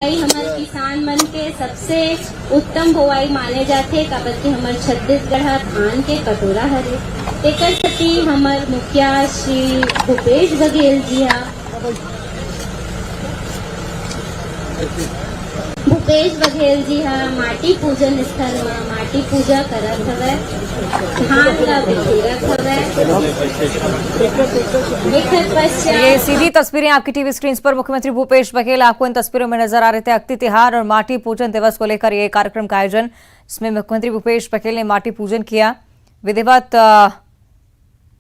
हमारे किसान मन के सबसे उत्तम बुआई माने जाते काबर के हमारे छत्तीसगढ़ धान के कटोरा हरे एकर सेती हमार मुखिया श्री भूपेश बघेल जी माटी पूजन स्थल में माटी पूजा करत हवे, धान ला बिखेरत हवे। ये सीधी तस्वीरें आपकी टीवी स्क्रीन पर मुख्यमंत्री भूपेश बघेल आपको इन तस्वीरों में नजर आ रहे थे। अक्ति तिहार और माटी पूजन दिवस को लेकर ये कार्यक्रम का आयोजन, इसमें मुख्यमंत्री भूपेश बघेल ने माटी पूजन किया। विधिवत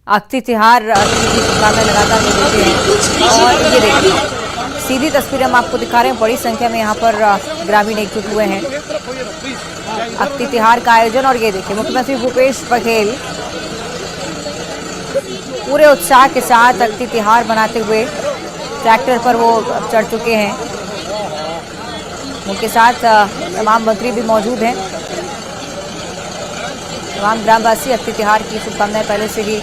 अक्ति तिहार लगातार देते हैं और ये देखिए सीधी तस्वीरें हम आपको दिखा रहे हैं। बड़ी संख्या में यहाँ पर ग्रामीण एकजुट हुए हैं अक्ति तिहार का आयोजन। और ये देखिए मुख्यमंत्री भूपेश बघेल पूरे उत्साह के साथ अक्ति तिहार मनाते हुए ट्रैक्टर पर वो चढ़ चुके हैं। उनके साथ तमाम मंत्री भी मौजूद हैं। तमाम ग्रामवासी अक्ति तिहार की शुभकामनाएं पहले से ही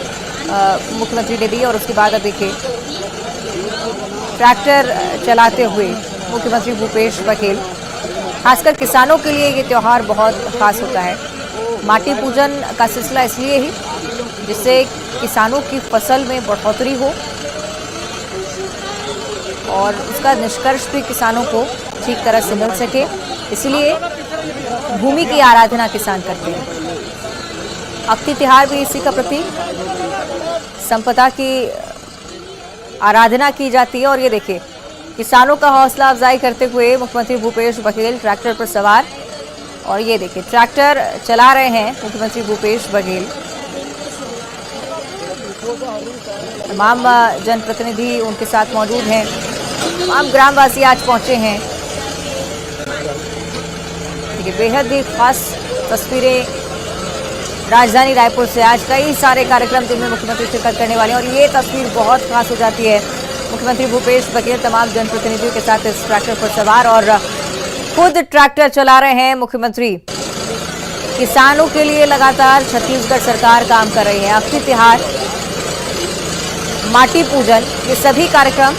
मुख्यमंत्री ने दी। और उसके बाद अब देखिए ट्रैक्टर चलाते हुए मुख्यमंत्री भूपेश बघेल, खासकर किसानों के लिए ये त्यौहार बहुत खास होता है। माटी पूजन का सिलसिला इसलिए ही जिससे किसानों की फसल में बढ़ोतरी हो और उसका निष्कर्ष भी किसानों को ठीक तरह से मिल सके, इसलिए भूमि की आराधना किसान करते हैं। अक्ति तिहार भी इसी का प्रतीक, संपदा की आराधना की जाती है। और ये देखिए किसानों का हौसला अफजाई करते हुए मुख्यमंत्री भूपेश बघेल ट्रैक्टर पर सवार, और ये देखिए ट्रैक्टर चला रहे हैं मुख्यमंत्री भूपेश बघेल। तमाम जनप्रतिनिधि उनके साथ मौजूद हैं, तमाम ग्रामवासी आज पहुंचे हैं। देखिए बेहद ही खास तस्वीरें राजधानी रायपुर से। आज कई सारे कार्यक्रम जिनमें मुख्यमंत्री शिरकत करने वाले हैं और ये तस्वीर बहुत खास हो जाती है। मुख्यमंत्री भूपेश बघेल तमाम जनप्रतिनिधियों के साथ इस ट्रैक्टर पर सवार और खुद ट्रैक्टर चला रहे हैं मुख्यमंत्री। किसानों के लिए लगातार छत्तीसगढ़ सरकार काम कर रही है। अक्ति तिहार, माटी पूजन, ये सभी कार्यक्रम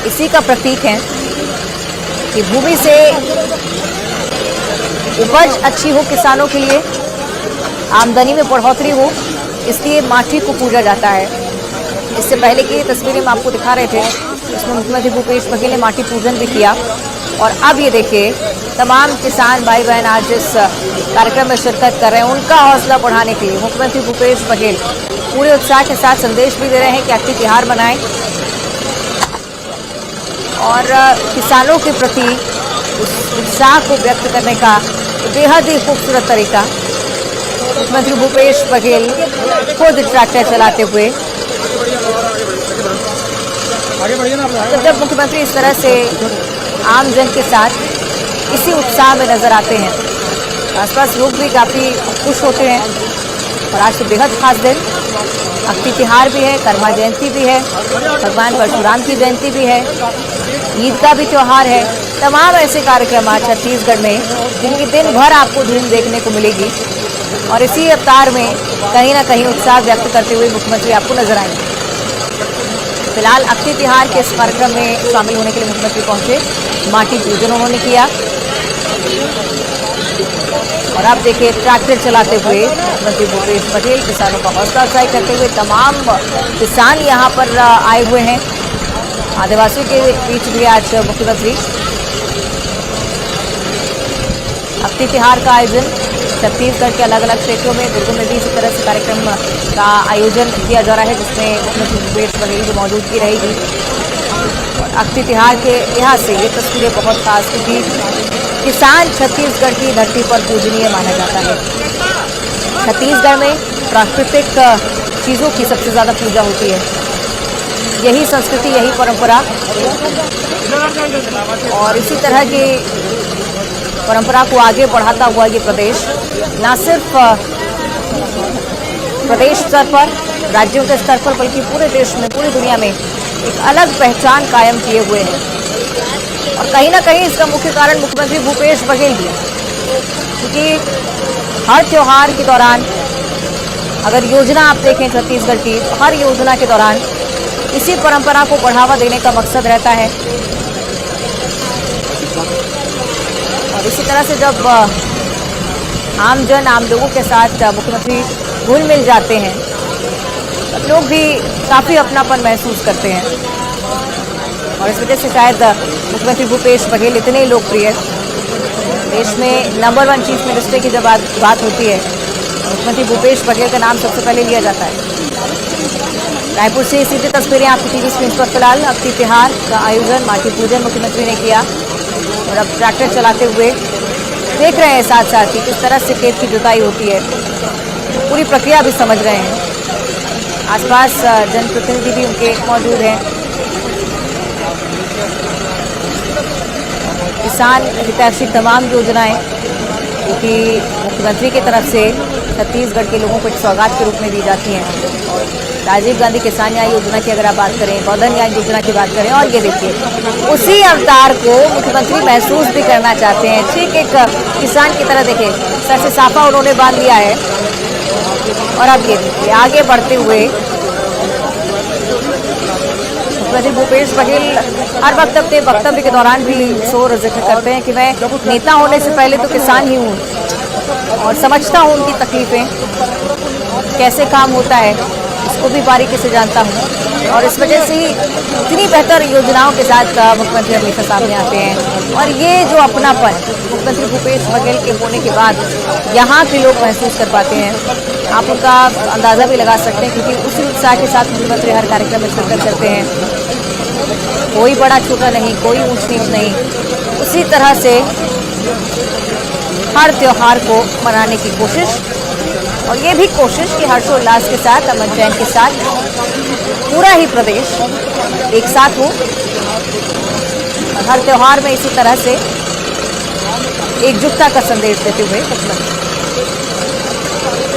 इसी का प्रतीक है कि भूमि से उपज अच्छी हो, किसानों के लिए आमदनी में बढ़ोतरी हो, इसलिए माटी को पूजा जाता है। इससे पहले की तस्वीरें हम आपको दिखा रहे थे, इसमें मुख्यमंत्री भूपेश बघेल ने माटी पूजन भी किया। और अब ये देखिए तमाम किसान भाई बहन आज इस कार्यक्रम में शिरकत कर रहे हैं। उनका हौसला बढ़ाने के लिए मुख्यमंत्री भूपेश बघेल पूरे उत्साह के साथ संदेश भी दे रहे हैं कि अक्ति तिहार मनाएं और किसानों के प्रति उस उत्साह को व्यक्त करने का बेहद ही खूबसूरत तरीका मुख्यमंत्री भूपेश बघेल खुद ट्रैक्टर चलाते हुए। जब मुख्यमंत्री इस तरह से आम जन के साथ इसी उत्साह में नजर आते हैं, आसपास लोग भी काफी खुश होते हैं। और आज तो बेहद खास दिन, अक्ति तिहार भी है, कर्मा जयंती भी है, भगवान परशुराम की जयंती भी है, ईद का भी त्यौहार है। तमाम ऐसे कार्यक्रम आज छत्तीसगढ़ में जिनकी दिन भर आपको धूम देखने को मिलेगी। और इसी अवतार में कहीं ना कहीं उत्साह व्यक्त करते हुए मुख्यमंत्री आपको नजर आएंगे। फिलहाल अक्ति तिहार के इस कार्यक्रम में शामिल होने के लिए मुख्यमंत्री पहुंचे, माटी पूजन उन्होंने किया। और अब देखिए ट्रैक्टर चलाते हुए मुख्यमंत्री भूपेश बघेल किसानों का हौसला अफजाई करते हुए। तमाम किसान यहाँ पर आए हुए हैं, आदिवासियों के बीच भी आज मुख्यमंत्री। अक्ति तिहार का आयोजन छत्तीसगढ़ के अलग अलग क्षेत्रों में, दुर्ग में भी इसी तरह से कार्यक्रम का आयोजन किया जा रहा है, जिसमें मुख्यमंत्री भूपेश बघेल की मौजूदगी रहेगी। और अक्ति तिहार के लिहाज से ये तस्वीरें बहुत खास, क्योंकि किसान छत्तीसगढ़ की धरती पर पूजनीय माना जाता है। छत्तीसगढ़ में प्राकृतिक चीज़ों की सबसे ज़्यादा पूजा होती है। यही संस्कृति, यही परंपरा और इसी तरह की परंपरा को आगे बढ़ाता हुआ ये प्रदेश न सिर्फ प्रदेश स्तर पर, राज्यों के स्तर पर, बल्कि पूरे देश में, पूरी दुनिया में एक अलग पहचान कायम किए हुए हैं। और कहीं ना कहीं इसका मुख्य कारण मुख्यमंत्री भूपेश बघेल भी है, क्योंकि हर त्योहार के दौरान अगर योजना आप देखें छत्तीसगढ़ की, तो हर योजना के दौरान इसी परंपरा को बढ़ावा देने का मकसद रहता है तरह से जब आमजन आम लोगों के साथ मुख्यमंत्री घुल मिल जाते हैं, तब लोग भी काफ़ी अपनापन महसूस करते हैं और इस वजह से शायद मुख्यमंत्री भूपेश बघेल इतने लोकप्रिय हैं। देश में नंबर 1 चीफ मिनिस्टर की जब बात होती है, मुख्यमंत्री भूपेश बघेल का नाम सबसे पहले लिया जाता है। रायपुर से सीधी तस्वीरें आपकी टीवी स्क्रीन पर। फिलहाल अक्षय तिहार का आयोजन, माटी पूजन मुख्यमंत्री ने किया और अब ट्रैक्टर चलाते हुए देख रहे हैं साथ साथ ही किस तरह से खेत की जुताई होती है, पूरी प्रक्रिया भी समझ रहे हैं। आसपास जनप्रतिनिधि भी उनके मौजूद हैं। किसान हितैषी तमाम योजनाएं क्योंकि मुख्यमंत्री की तरफ से छत्तीसगढ़ के लोगों को एक सौगात के रूप में दी जाती हैं। राजीव गांधी किसान न्याय योजना की अगर आप बात करें, गोधन न्याय योजना की बात करें, और ये देखिए उसी अवतार को मुख्यमंत्री महसूस भी करना चाहते हैं। ठीक एक किसान की तरह देखिए सर से साफा उन्होंने बांध लिया है और अब ये देखिए आगे बढ़ते हुए मुख्यमंत्री भूपेश बघेल हर वक्त अपने वक्तव्य के दौरान भी शोर जिक्र करते हैं कि मैं नेता होने से पहले तो किसान ही हूँ और समझता हूँ उनकी तकलीफें, कैसे काम होता है इसको भी बारीकी से जानता हूँ और इस वजह से ही इतनी बेहतर योजनाओं के साथ मुख्यमंत्री हमेशा सामने आते हैं। और ये जो अपनापन मुख्यमंत्री भूपेश बघेल के होने के बाद यहाँ के लोग महसूस कर पाते हैं, आप उनका अंदाज़ा भी लगा सकते हैं क्योंकि उसी उत्साह के साथ मुख्यमंत्री हर कार्यक्रम में शिरकत करते हैं। कोई बड़ा छोटा नहीं, कोई ऊंच नीच नहीं, उसी तरह से हर त्योहार को मनाने की कोशिश और ये भी कोशिश कि हर्षोल्लास के साथ, अमन चैन के साथ पूरा ही प्रदेश एक साथ हो और हर त्योहार में इसी तरह से एकजुटता का संदेश देते हुए मुख्यमंत्री।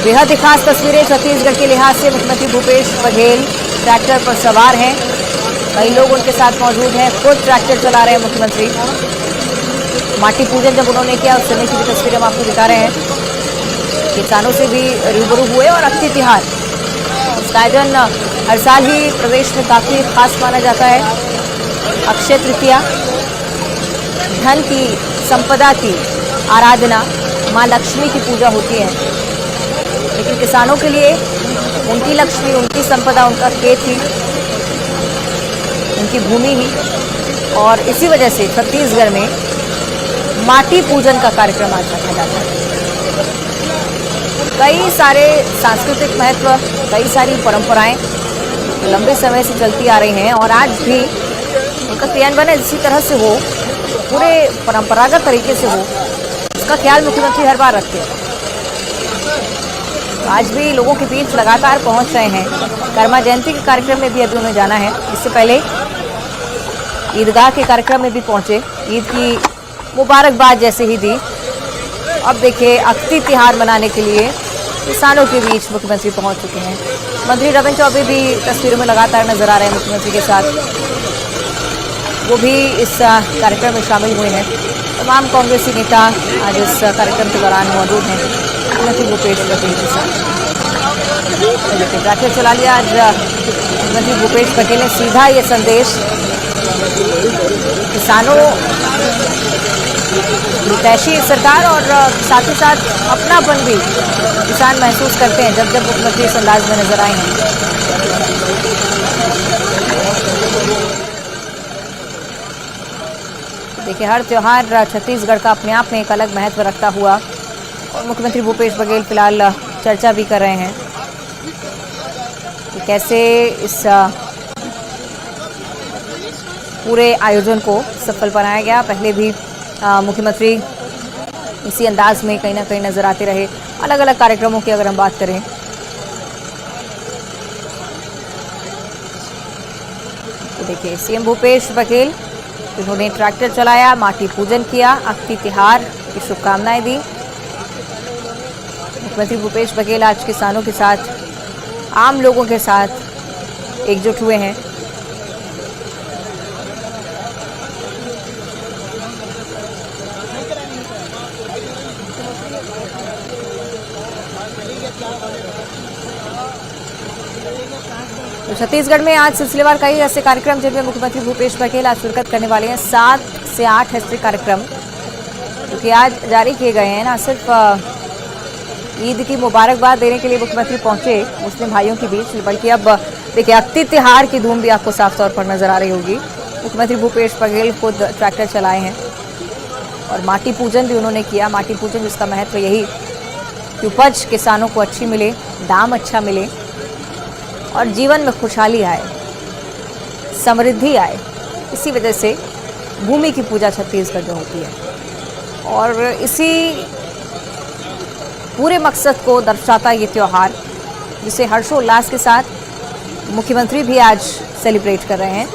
बेहद खास तस्वीरें छत्तीसगढ़ के लिहाज से मुख्यमंत्री भूपेश बघेल ट्रैक्टर पर सवार हैं, कई लोग उनके साथ मौजूद हैं, खुद ट्रैक्टर चला रहे हैं मुख्यमंत्री। माटी पूजन जब उन्होंने किया उस समय की भी तस्वीरें हम आपको दिखा रहे हैं। किसानों से भी रूबरू हुए और अक्षय तिहार इसका आयोजन हर साल ही प्रदेश में काफ़ी खास माना जाता है। अक्षय तृतीया धन की, संपदा की आराधना, माँ लक्ष्मी की पूजा होती है, लेकिन किसानों के लिए उनकी लक्ष्मी, उनकी संपदा, उनका खेत ही, उनकी भूमि ही, और इसी वजह से छत्तीसगढ़ में माटी पूजन का कार्यक्रम आज रखा जाता है। कई सारे सांस्कृतिक महत्व, कई सारी परंपराएं लंबे समय से चलती आ रही हैं और आज भी उनका क्रियान्वयन इसी तरह से हो, पूरे परंपरागत तरीके से हो, इसका ख्याल मुख्यमंत्री हर बार रखते हैं। आज भी लोगों के बीच लगातार पहुंच रहे हैं। कर्मा जयंती के कार्यक्रम में भी अभी उन्हें जाना है, इससे पहले ईदगाह के कार्यक्रम में भी पहुंचे, ईद की मुबारकबाद जैसे ही दी। अब देखिए अक्षय तिहार मनाने के लिए किसानों के बीच मुख्यमंत्री पहुंच चुके हैं। मंत्री रविंद्र चौबे भी तस्वीरों में लगातार नजर आ रहे हैं मुख्यमंत्री के साथ, वो भी इस कार्यक्रम में शामिल हुए हैं। तमाम कांग्रेसी नेता आज इस कार्यक्रम के दौरान मौजूद हैं मुख्यमंत्री भूपेश बघेल के साथ। ट्रैक्टर चला लिया आज मुख्यमंत्री भूपेश बघेल ने, सीधा ये संदेश किसानों, हितैषी सरकार और साथ ही साथ अपनापन भी किसान महसूस करते हैं जब जब मुख्यमंत्री इस अंदाज में नजर आए हैं। देखिए हर त्योहार छत्तीसगढ़ का अपने आप में एक अलग महत्व रखता हुआ और मुख्यमंत्री भूपेश बघेल फिलहाल चर्चा भी कर रहे हैं कि कैसे इस पूरे आयोजन को सफल बनाया गया। पहले भी मुख्यमंत्री इसी अंदाज में कहीं ना कहीं नजर आते रहे। अलग अलग कार्यक्रमों की अगर हम बात करें तो देखिए सीएम भूपेश बघेल जिन्होंने ट्रैक्टर चलाया, माटी पूजन किया, अक्षय तिहार की शुभकामनाएं दी। मुख्यमंत्री भूपेश बघेल आज किसानों के साथ, आम लोगों के साथ एकजुट हुए हैं। तो छत्तीसगढ़ में आज सिलसिलेवार कई ऐसे कार्यक्रम जिनमें मुख्यमंत्री भूपेश बघेल आज शिरकत करने वाले हैं। 7 से 8 ऐसे कार्यक्रम क्योंकि आज जारी किए गए हैं। ना सिर्फ ईद की मुबारकबाद देने के लिए मुख्यमंत्री पहुंचे मुस्लिम भाइयों के बीच, बल्कि अब देखिए अख्ती तिहार की धूम भी आपको साफ तौर पर नजर आ रही होगी। मुख्यमंत्री भूपेश बघेल खुद ट्रैक्टर चलाए हैं और माटी पूजन भी उन्होंने किया। माटी पूजन जिसका महत्व यही कि उपज किसानों को अच्छी मिले, दाम अच्छा मिले और जीवन में खुशहाली आए, समृद्धि आए। इसी वजह से भूमि की पूजा छत्तीसगढ़ में होती है और इसी पूरे मकसद को दर्शाता ये त्यौहार, जिसे हर्षोल्लास के साथ मुख्यमंत्री भी आज सेलिब्रेट कर रहे हैं।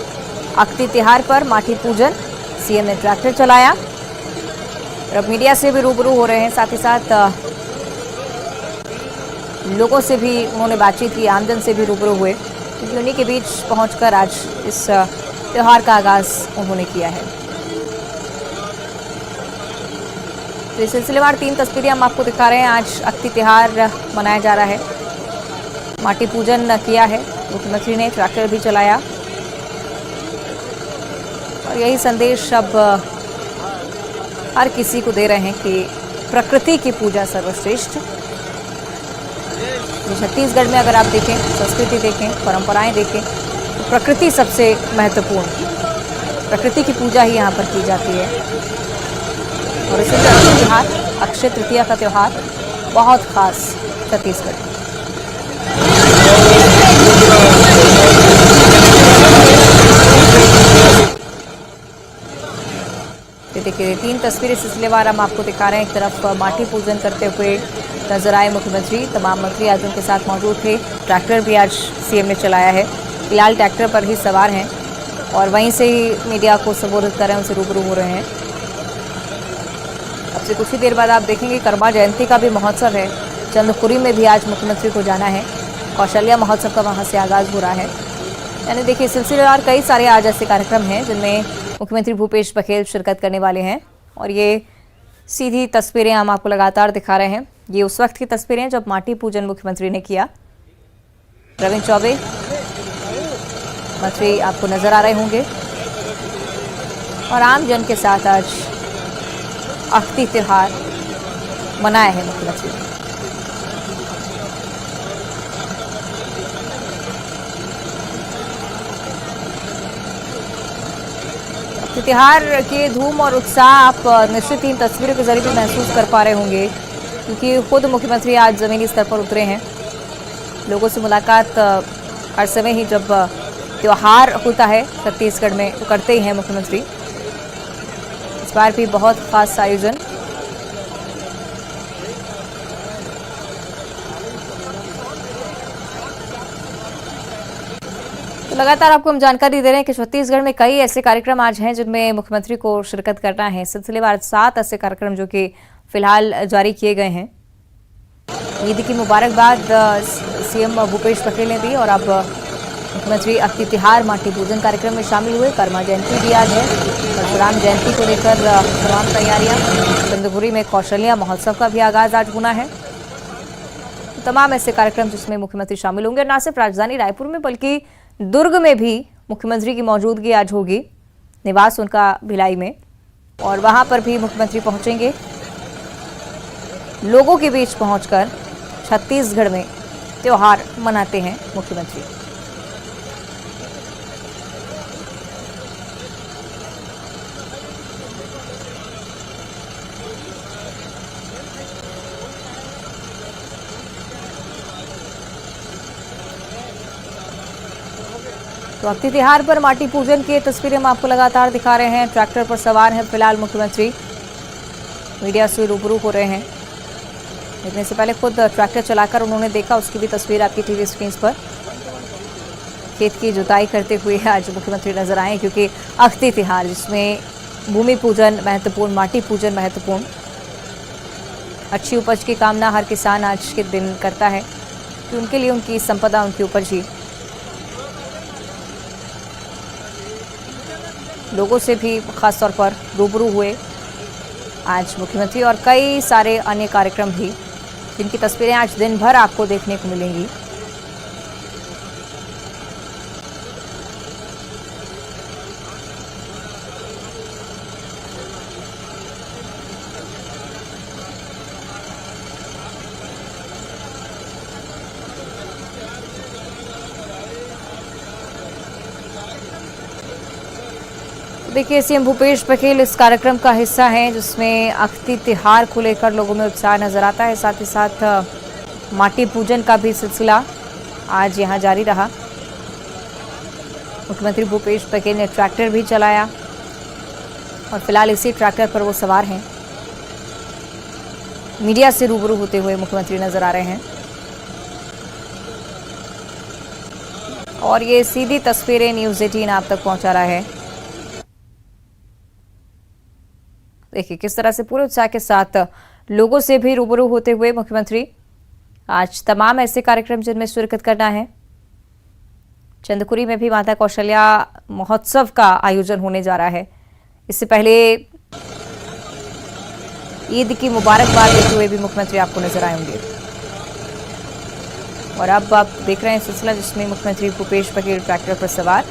अख्ती तिहार पर माटी पूजन, सीएम ने ट्रैक्टर चलाया और अब मीडिया से भी रूबरू हो रहे हैं। साथ ही साथ लोगों से भी उन्होंने बातचीत की, आमजन से भी रूबरू हुए, क्योंकि उन्हीं के बीच पहुंचकर आज इस त्यौहार का आगाज उन्होंने किया है। तो इस सिलसिलेवार 3 तस्वीरें हम आपको दिखा रहे हैं। आज अख्ती तिहार मनाया जा रहा है, माटी पूजन किया है मुख्यमंत्री ने, ट्रैक्टर भी चलाया और यही संदेश अब हर किसी को दे रहे हैं कि प्रकृति की पूजा सर्वश्रेष्ठ। छत्तीसगढ़ में अगर आप देखें, संस्कृति देखें, परंपराएं देखें, तो प्रकृति सबसे महत्वपूर्ण, प्रकृति की पूजा ही यहाँ पर की जाती है। और इसी तरह त्यौहार अक्षय तृतीया का त्यौहार बहुत खास छत्तीसगढ़। देखिए 3 तस्वीरें सिलसिलेवार हम आपको दिखा रहे हैं। एक तरफ माटी पूजन करते हुए नजर आए मुख्यमंत्री, तमाम मंत्री आज उनके साथ मौजूद थे। ट्रैक्टर भी आज सीएम ने चलाया है, फिलहाल ट्रैक्टर पर ही सवार हैं और वहीं से ही मीडिया को संबोधित कर रहे हैं, उनसे रूबरू हो रहे हैं। अब से कुछ ही देर बाद आप देखेंगे कर्मा जयंती का भी महोत्सव है, चंद्रपुरी में भी आज मुख्यमंत्री को जाना है। कौशल्या महोत्सव का वहाँ से आगाज हो रहा है। यानी देखिए सिलसिलेवार कई सारे आज ऐसे कार्यक्रम हैं जिनमें मुख्यमंत्री भूपेश बघेल शिरकत करने वाले हैं और ये सीधी तस्वीरें हम आपको लगातार दिखा रहे हैं। ये उस वक्त की तस्वीरें हैं जब माटी पूजन मुख्यमंत्री ने किया। रविंद्र चौबे मंत्री आपको नजर आ रहे होंगे और आम जन के साथ आज अख्ती त्योहार मनाया है मुख्यमंत्री ने। त्योहार के धूम और उत्साह आप निश्चित ही इन तस्वीरों के जरिए भी महसूस कर पा रहे होंगे, क्योंकि खुद मुख्यमंत्री आज ज़मीनी स्तर पर उतरे हैं। लोगों से मुलाकात हर समय ही जब त्यौहार होता है छत्तीसगढ़ में तो करते ही हैं मुख्यमंत्री। इस बार भी बहुत खास आयोजन। तो लगातार आपको हम जानकारी दे रहे हैं कि छत्तीसगढ़ में कई ऐसे कार्यक्रम आज हैं जिनमें मुख्यमंत्री को शिरकत करना है। सिलसिलेवार 7 ऐसे कार्यक्रम जो कि फिलहाल जारी किए गए हैं। ईद की मुबारकबाद सीएम भूपेश बघेल ने दी और अब मुख्यमंत्री अख्ती तिहार माटी पूजन कार्यक्रम में शामिल हुए। कर्मा जयंती भी आज है, परशुराम जयंती को लेकर तमाम तैयारियां। चंद्रपुरी में कौशल्या महोत्सव का भी आगाज आज होना है। तमाम ऐसे कार्यक्रम जिसमें मुख्यमंत्री शामिल होंगे। न सिर्फ राजधानी रायपुर में बल्कि दुर्ग में भी मुख्यमंत्री की मौजूदगी आज होगी, निवास उनका भिलाई में, और वहां पर भी मुख्यमंत्री पहुंचेंगे। लोगों के बीच पहुंचकर छत्तीसगढ़ में त्योहार मनाते हैं मुख्यमंत्री। तो अख्ती तिहार पर माटी पूजन की तस्वीरें हम आपको लगातार दिखा रहे हैं। ट्रैक्टर पर सवार हैं फिलहाल मुख्यमंत्री, मीडिया से रूबरू हो रहे हैं। देखने से पहले खुद ट्रैक्टर चलाकर उन्होंने देखा, उसकी भी तस्वीर आपकी टीवी स्क्रीन पर। खेत की जुताई करते हुए आज मुख्यमंत्री नजर आए, क्योंकि अख्ती तिहार जिसमें भूमि पूजन महत्वपूर्ण, माटी पूजन महत्वपूर्ण, अच्छी उपज की कामना हर किसान आज के दिन करता है कि उनके लिए उनकी संपदा, उनकी उपज ही। लोगों से भी खास तौर पर रूबरू हुए आज मुख्यमंत्री, और कई सारे अन्य कार्यक्रम भी जिनकी तस्वीरें आज दिन भर आपको देखने को मिलेंगी। देखिए, सीएम भूपेश बघेल इस कार्यक्रम का हिस्सा हैं जिसमें अख्ती तिहार को लेकर लोगों में उत्साह नजर आता है। साथ ही साथ माटी पूजन का भी सिलसिला आज यहां जारी रहा। मुख्यमंत्री भूपेश बघेल ने ट्रैक्टर भी चलाया और फिलहाल इसी ट्रैक्टर पर वो सवार हैं। मीडिया से रूबरू होते हुए मुख्यमंत्री नजर आ रहे हैं और ये सीधी तस्वीरें न्यूज़ 18 आप तक पहुंचा रहा है। देखिए किस तरह से पूरे उत्साह के साथ लोगों से भी रूबरू होते हुए मुख्यमंत्री आज तमाम ऐसे कार्यक्रम जिनमें शिरकत करना है। चंदकुरी में भी माता कौशल्या महोत्सव का आयोजन होने जा रहा है। इससे पहले ईद की मुबारकबाद देते हुए भी मुख्यमंत्री आपको नजर आए होंगे। और अब आप देख रहे हैं सिलसिला जिसमें मुख्यमंत्री भूपेश बघेल ट्रैक्टर पर सवार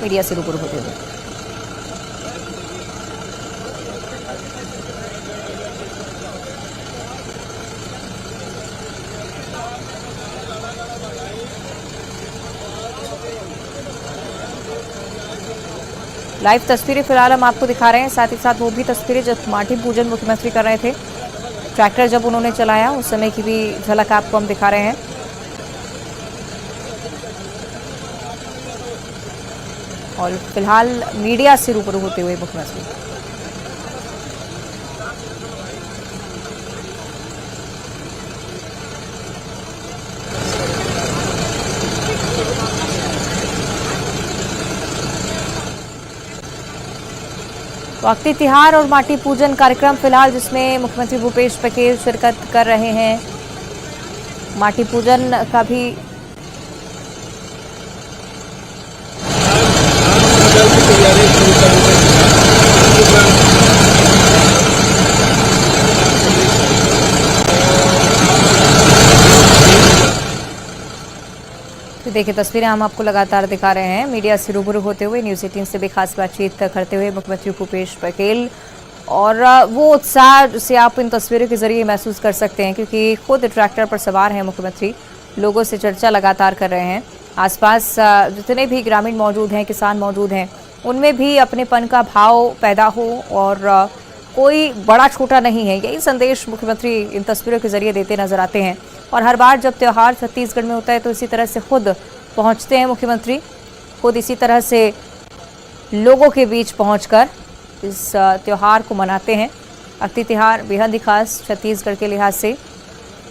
मीडिया से रूबरू होते हुए। लाइव तस्वीरें फिलहाल हम आपको दिखा रहे हैं, साथ ही साथ वो भी तस्वीरें जब माटी पूजन मुख्यमंत्री कर रहे थे, ट्रैक्टर जब उन्होंने चलाया उस समय की भी झलक आपको हम दिखा रहे हैं। और फिलहाल मीडिया से रूबरू होते हुए मुख्यमंत्री। अख्ती तिहार और माटी पूजन कार्यक्रम फिलहाल जिसमें मुख्यमंत्री भूपेश बघेल शिरकत कर रहे हैं। माटी पूजन का भी देखिए तस्वीरें हम आपको लगातार दिखा रहे हैं। मीडिया से रूबरू होते हुए न्यूज़ 18 से भी खास बातचीत करते हुए मुख्यमंत्री भूपेश बघेल और वो उत्साह जिसे आप इन तस्वीरों के जरिए महसूस कर सकते हैं क्योंकि खुद ट्रैक्टर पर सवार हैं मुख्यमंत्री। लोगों से चर्चा लगातार कर रहे हैं। आसपास जितने भी ग्रामीण मौजूद हैं, किसान मौजूद हैं, उनमें भी अपनेपन का भाव पैदा हो और कोई बड़ा छोटा नहीं है, यही संदेश मुख्यमंत्री इन तस्वीरों के जरिए देते नजर आते हैं। और हर बार जब त्यौहार छत्तीसगढ़ में होता है तो इसी तरह से खुद पहुंचते हैं मुख्यमंत्री, खुद इसी तरह से लोगों के बीच पहुंचकर इस त्यौहार को मनाते हैं। अख्ती तिहार बेहद ही खास छत्तीसगढ़ के लिहाज से।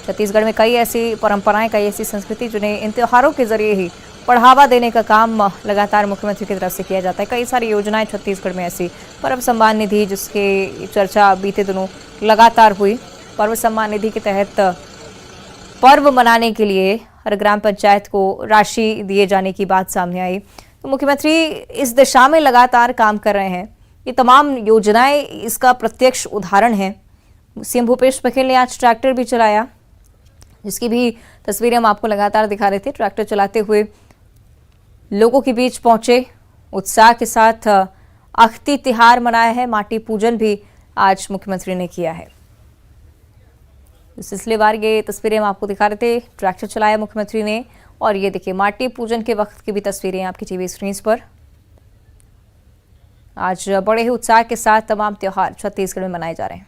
छत्तीसगढ़ में कई ऐसी परंपराएं, कई ऐसी संस्कृति जिन्हें इन त्योहारों के जरिए ही बढ़ावा देने का काम लगातार मुख्यमंत्री की तरफ से किया जाता है। कई सारी योजनाएं छत्तीसगढ़ में ऐसी, पर्व सम्मान निधि जिसके चर्चा बीते दिनों लगातार हुई। पर्व सम्मान निधि के तहत पर्व मनाने के लिए हर ग्राम पंचायत को राशि दिए जाने की बात सामने आई। तो मुख्यमंत्री इस दिशा में लगातार काम कर रहे हैं। ये तमाम योजनाएं इसका प्रत्यक्ष उदाहरण है। सीएम भूपेश बघेल ने आज ट्रैक्टर भी चलाया, जिसकी भी तस्वीरें हम आपको लगातार दिखा रहे थे। ट्रैक्टर चलाते हुए लोगों के बीच पहुंचे, उत्साह के साथ अख्ती तिहार मनाया है। माटी पूजन भी आज मुख्यमंत्री ने किया है। सिलसिलेवार ये तस्वीरें हम आपको दिखा रहे थे। ट्रैक्टर चलाया मुख्यमंत्री ने और ये देखिए माटी पूजन के वक्त की भी तस्वीरें आपकी टीवी स्क्रीन पर। आज बड़े ही उत्साह के साथ तमाम त्योहार छत्तीसगढ़ में मनाए जा रहे हैं।